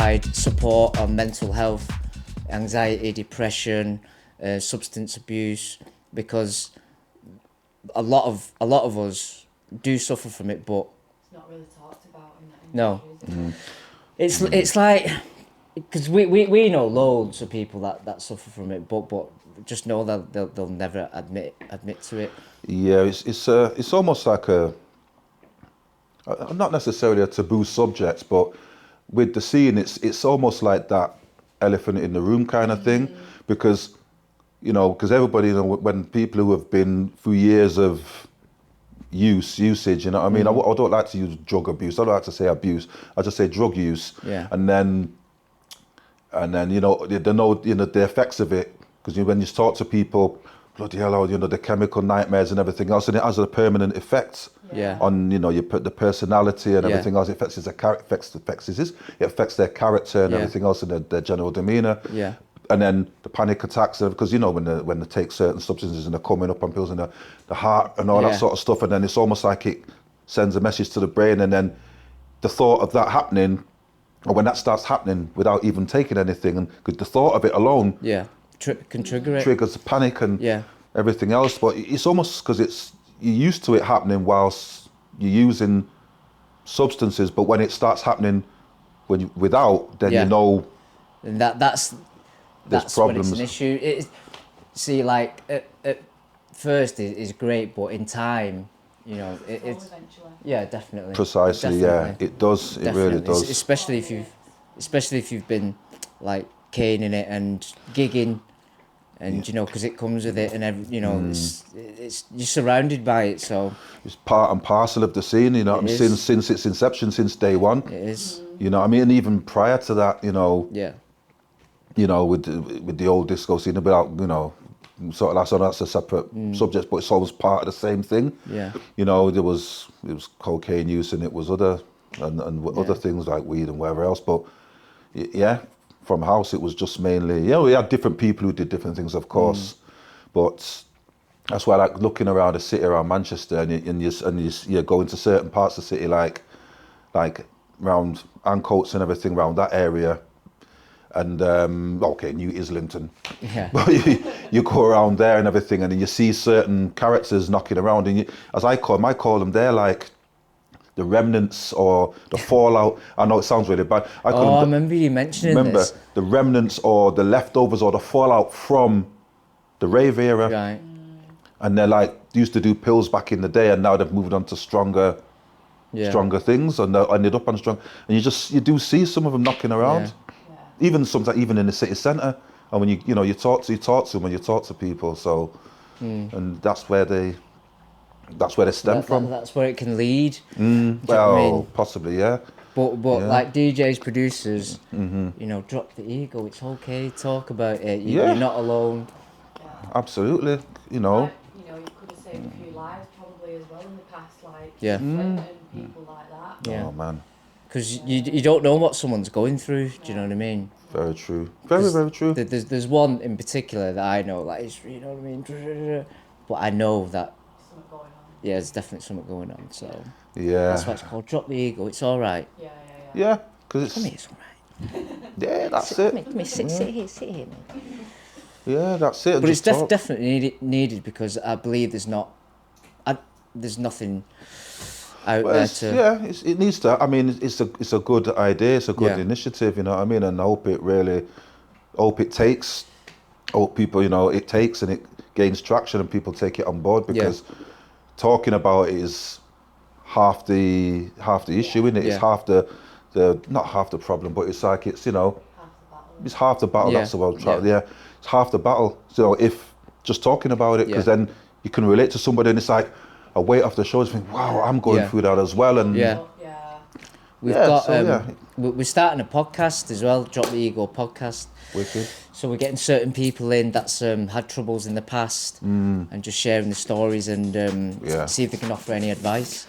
provide support on mental health, anxiety, depression, substance abuse, because a lot of us do suffer from it, but it's not really talked about in that no. It's like, because we know loads of people that suffer from it, but just know that they'll never admit to it. Yeah, it's almost like not necessarily a taboo subject, but with the scene, it's almost like that elephant in the room kind of thing, because everybody, when people who have been through years of usage, you know what I mean? I don't like to use drug abuse. I don't like to say abuse. I just say drug use. Yeah. And then they know the effects of it, because when you talk to people, bloody hell, the chemical nightmares and everything else, and it has a permanent effect. Yeah. On you put the personality and everything else. It affects their character and everything else, and their general demeanor. Yeah. And then the panic attacks, because when they take certain substances and they're coming up on pills in the heart and all that sort of stuff, and then it's almost like it sends a message to the brain, and then the thought of that happening, or when that starts happening without even taking anything, and the thought of it alone can trigger it. Triggers the panic and everything else. But it's almost because you're used to it happening whilst you're using substances, but when it starts happening without, then you know. And that's problems. when it's an issue. See, like at first is great, but in time, it's eventually. Yeah, definitely. Precisely, definitely. It does. Definitely. It really does. Especially if you've been like caning it and gigging, and because it comes with it, and it's you're surrounded by it, so it's part and parcel of the scene. Since its inception, since day one. It is. You know what I mean? And even prior to that, Yeah. with the old disco scene, about sort of that's a separate subject, but it's always part of the same thing. Yeah. It was cocaine use, and it was other things like weed and whatever else. But from house it was just mainly we had different people who did different things, of course, but that's why I like looking around the city, around Manchester, and you go into certain parts of the city like around Ancoats and everything around that area. And New Islington. Yeah. But you go around there and everything, and then you see certain characters knocking around, and I call them, they're like the remnants or the fallout. I know it sounds really bad. I remember you mentioning this. The remnants or the leftovers or the fallout from the rave era. Right. And they're like used to do pills back in the day, and now they've moved on to stronger things, and they ended up on strong. And you do see some of them knocking around. Yeah. Even sometimes, even in the city centre, and when you talk to them, when you talk to people, so and that's where they stem from. That's where it can lead. Possibly, yeah. But like DJs, producers, drop the ego. It's okay. Talk about it. You're not alone. Yeah. Absolutely. You could have saved a few lives probably as well in the past, and people like that. Yeah. Oh man. Because you don't know what someone's going through. Do you know what I mean? Very true. Very, very true. There's one in particular that I know, you know what I mean? But I know that something going on. Yeah, there's definitely something going on. So that's why it's called drop the ego. It's all right. Yeah, because it's. Come here, it's all right. Yeah, that's it. Come here, sit here, mate. Yeah, that's it. But it's definitely needed because I believe there's nothing out there to. It needs to. I mean, it's a good idea. It's a good initiative. You know what I mean? And I hope it takes. Hope people, it takes and it gains traction and people take it on board, because talking about it is half the issue, isn't it? It's half the not half the problem, but it's like it's it's half the battle. That's the word. It's half the battle. So if just talking about it, because then you can relate to somebody, and it's like a weight off the shoulders. Think, wow, I'm going through that as well, and we've got we're starting a podcast as well, Drop the Ego podcast. Wicked. So we're getting certain people in that's had troubles in the past, and just sharing the stories and see if they can offer any advice.